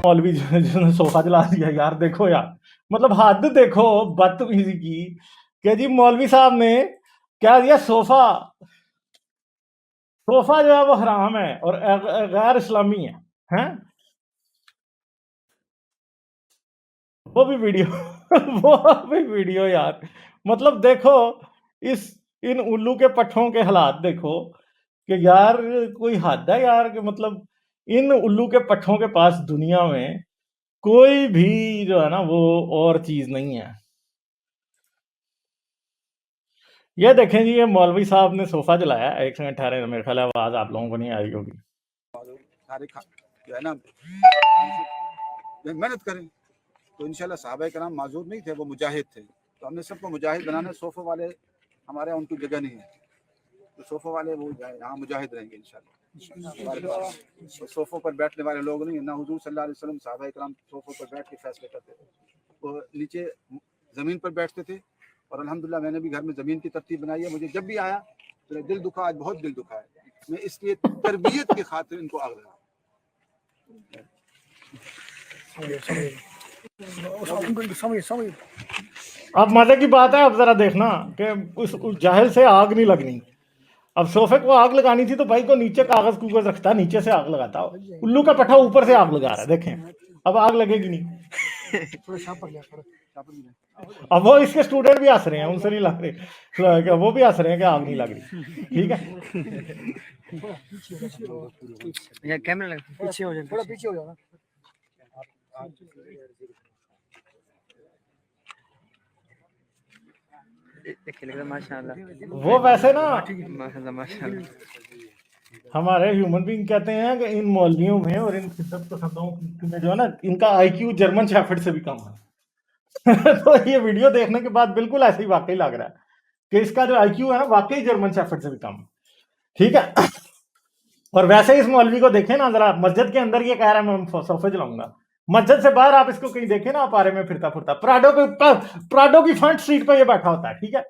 मौलवी जिसने सोफा जला दिया यार, देखो यार, मतलब हद देखो बदतमीजी की कि जी मौलवी साहब ने क्या दिया, सोफा। सोफा जो है वो हराम है और गैर इस्लामी है, हैं? वो भी वीडियो वो भी वीडियो यार, मतलब देखो इस इन उल्लू के पट्ठों के हालात देखो कि यार कोई हद है यार, कि मतलब इन उल्लू के पट्ठों के पास दुनिया में कोई भी जो है ना वो और चीज नहीं है। ये देखें जी, ये मौलवी साहब ने सोफा जलाया। एक सेकंड ठहरे, मेरे ख्याल है आवाज आप लोगों को नहीं आ रही होगी। सारे जो है ना मेहनत करें, तो इंशाल्लाह सहाबा कराम माजूर नहीं थे, वो मुजाहिद थे, तो हमने सबको मुजाहिद बनाना। सोफो वाले हमारे यहाँ उनकी जगह नहीं है, तो सोफो वाले वो यहाँ मुजाहिद रहेंगे इंशाल्लाह। तो सोफों पर बैठने वाले लोग नहीं है ना। हुजूर सल्लल्लाहु अलैहि वसल्लम सहाबा कराम सोफों पर बैठ के फैसले करते थे, वो नीचे ज़मीन पर बैठते थे। और अल्हम्दुलिल्लाह मैंने भी घर में ज़मीन की तरतीब बनाई है। मुझे जब भी आया मेरा दिल दुखा, आज बहुत दिल दुखा है, मैं इसलिए तरबियत की खातिर इनको आग लगा। अब मजे की बात है, अब जरा देखना कि उस जाहिल से आग नहीं लगनी। अब सोफे को आग लगानी थी तो भाई को नीचे कागज कुगज रखता, नीचे से आग लगाता। उल्लू का पट्टा ऊपर से आग लगा रहा है, देखें अब आग लगेगी नहीं। अब वो इसके स्टूडेंट भी हंस रहे हैं, उनसे नहीं लग रहे, वो भी हंस रहे हैं कि आग नहीं लग रही। ठीक है, कैमरा पीछे हो जाए, थोड़ा पीछे हो जाओ। माशाल्लाह। वो वैसे ना माशाल्लाह माशाल्लाह हमारे ह्यूमन बीइंग कहते हैं कि इन मौलवियों में और इन शिद्दत पसंदों में जो है ना, इनका आईक्यू जर्मन शेफर्ड से भी कम है। तो ये वीडियो देखने के बाद बिल्कुल ऐसे ही वाकई लग रहा है कि इसका जो आईक्यू है ना वाकई जर्मन शेफर्ड से भी कम है। ठीक है। और वैसे इस मौलवी को देखें ना जरा, मस्जिद के अंदर ये कह रहा है मैं सोफे चलाऊंगा, मस्जिद से बाहर आप इसको कहीं देखें ना, पारे में फिरता फिरता, प्राडो की फ्रंट सीट पे ये बैठा होता है। ठीक है,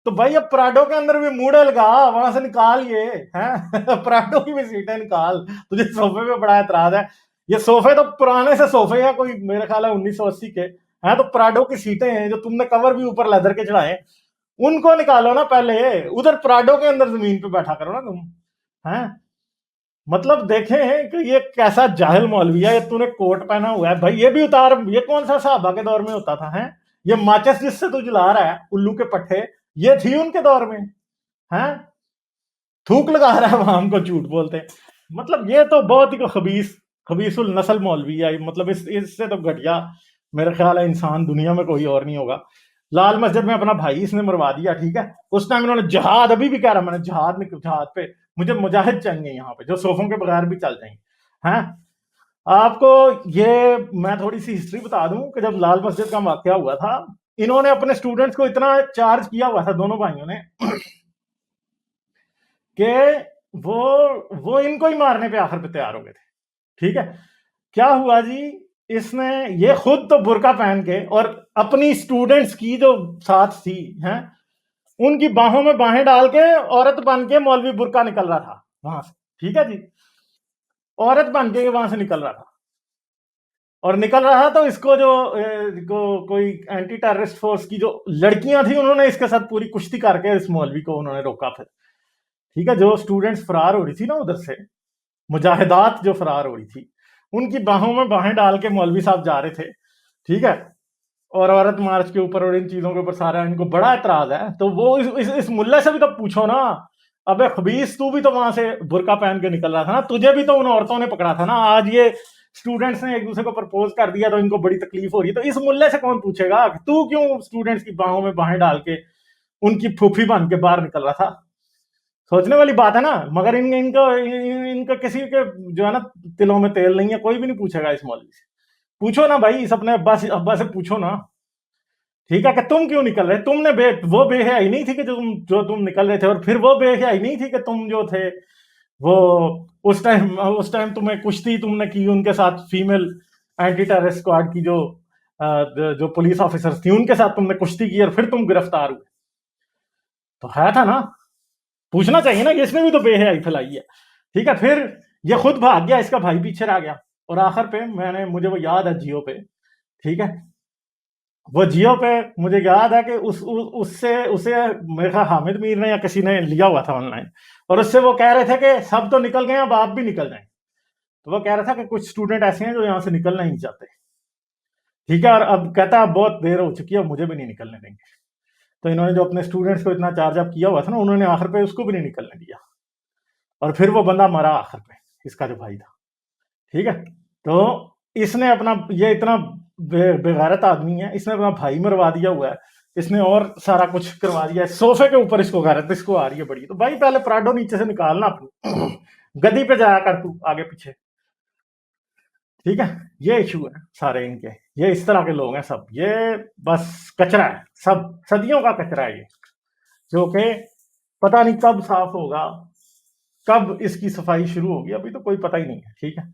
तो भाई अब प्राडो के अंदर भी मूड लगा, वहां से निकाल ये हैं। प्राडो की भी सीटें निकाल, तुझे सोफे पे बड़ा एतराज है। ये सोफे तो पुराने से सोफे हैं, कोई मेरे ख्याल है 1980 के हैं, तो प्राडो की सीटें हैं जो तुमने कवर भी ऊपर लेदर के चढ़ाए, उनको निकालो ना पहले, उधर प्राडो के अंदर जमीन पे बैठा करो ना तुम, हैं? मतलब देखें कि ये कैसा जाहिल मौलवी है। ये तूने कोट पहना हुआ है भाई, ये भी उतार, ये कौन सा सहाबा के दौर में होता था? है ये माचिस जिससे तू जला रहा है उल्लू के पट्टे, ये थी उनके दौर में? हैं? थूक लगा रहा है वहां, हमको झूठ बोलते हैं। मतलब ये तो बहुत ही खबीसुल नस्ल मौलवी है। मतलब इससे तो घटिया मेरा ख्याल है इंसान दुनिया में कोई और नहीं होगा। लाल मस्जिद में अपना भाई इसने मरवा दिया। ठीक है, उस टाइम इन्होंने जहाद, अभी भी कह रहा मैंने जहाद पे मुझे मुजाहिद चाहिए यहाँ पे जो सोफों के बगैर भी चल जाएंगे। हैं? आपको ये मैं थोड़ी सी हिस्ट्री बता दूं कि जब लाल मस्जिद का वाकया हुआ था, इन्होंने अपने स्टूडेंट्स को इतना चार्ज किया हुआ था दोनों भाइयों ने कि वो इनको ही मारने पे आखिर पे तैयार हो गए थे। ठीक है, क्या हुआ जी, इसने ये खुद तो बुर्का पहन के और अपनी स्टूडेंट्स की जो साथ थी हैं, उनकी बाहों में बाहें डाल के औरत बन के मौलवी बुर्का निकल रहा था वहां से। ठीक है जी, औरत बन के वहां से निकल रहा था, और निकल रहा तो इसको जो कोई एंटी टेररिस्ट फोर्स की जो लड़कियां थी, उन्होंने इसके साथ पूरी कुश्ती करके इस मौलवी को उन्होंने रोका फिर। ठीक है, जो स्टूडेंट्स फरार हो रही थी ना उधर से, मुजाहिदात जो फरार हो रही थी, उनकी बाहों में बाहें डाल के मौलवी साहब जा रहे थे। ठीक है, और औरत मार्च के ऊपर और इन चीजों के ऊपर सारा इनको बड़ा एतराज है। तो वो इस मुल्ला से भी तो पूछो ना, अबे खबीस तू भी तो वहां से बुर्का पहन के निकल रहा था ना, तुझे भी तो उन औरतों ने पकड़ा था ना। आज ये स्टूडेंट्स ने एक दूसरे को प्रपोज कर दिया तो इनको बड़ी तकलीफ हो रही है, तो इस मुल्ले से कौन पूछेगा कि तू क्यों स्टूडेंट्स की बाहों में बाहें डाल के उनकी फूफी बन के बाहर निकल रहा था? सोचने वाली बात है ना। मगर इनका किसी के जो है ना तिलों में तेल नहीं है, कोई भी नहीं पूछेगा इस मौलवी से। पूछो ना भाई, इस अपने अब्बा से पूछो ना। ठीक है, कि तुम क्यों निकल रहे, तुमने वो बेहयाई नहीं थी कि जो तुम निकल रहे थे, और फिर वो बेहयाई नहीं थी कि तुम जो थे वो उस टाइम तुम्हें कुश्ती तुमने की उनके साथ, फीमेल एंटी टेररिस्ट स्क्वाड की जो पुलिस ऑफिसर्स थी उनके साथ तुमने कुश्ती की और फिर तुम गिरफ्तार हुए। तो है था ना, पूछना चाहिए ना कि इसने भी तो बेहयाई फैलाई है। ठीक है, फिर ये खुद भाग गया, इसका भाई पीछे रह गया। और आखिर पे मुझे वो याद है जियो पे, ठीक है, वो जियो पे मुझे याद है कि उससे उसे मेरे ख्याल हामिद मीर ने या किसी ने लिया हुआ था ऑनलाइन, और उससे वो कह रहे थे कि सब तो निकल गए, अब आप भी निकल जाएं। तो वो कह रहा था कि कुछ स्टूडेंट ऐसे हैं जो यहाँ से निकलना ही नहीं चाहते, ठीक है, और अब कहता है बहुत देर हो चुकी है, मुझे भी नहीं निकलने देंगे। तो इन्होंने जो अपने स्टूडेंट्स को इतना चार्ज अप किया हुआ था ना, उन्होंने आखिर पे उसको भी नहीं निकलने दिया, और फिर वो बंदा मरा आखिर पे, इसका जो भाई था, ठीक है। तो इसने अपना, ये इतना बेगैरत आदमी है, इसने अपना भाई मरवा दिया हुआ है, इसने और सारा कुछ करवा दिया है, सोफे के ऊपर इसको गैरत इसको आ रही है बड़ी। तो भाई पहले प्राडो नीचे से निकालना अपनी गद्दी पे जाया कर तू आगे पीछे, ठीक है। ये इशू है सारे इनके, ये इस तरह के लोग हैं सब, ये बस कचरा है, सब सदियों का कचरा है ये, जो कि पता नहीं कब साफ होगा, कब इसकी सफाई शुरू होगी, अभी तो कोई पता ही नहीं है, ठीक है।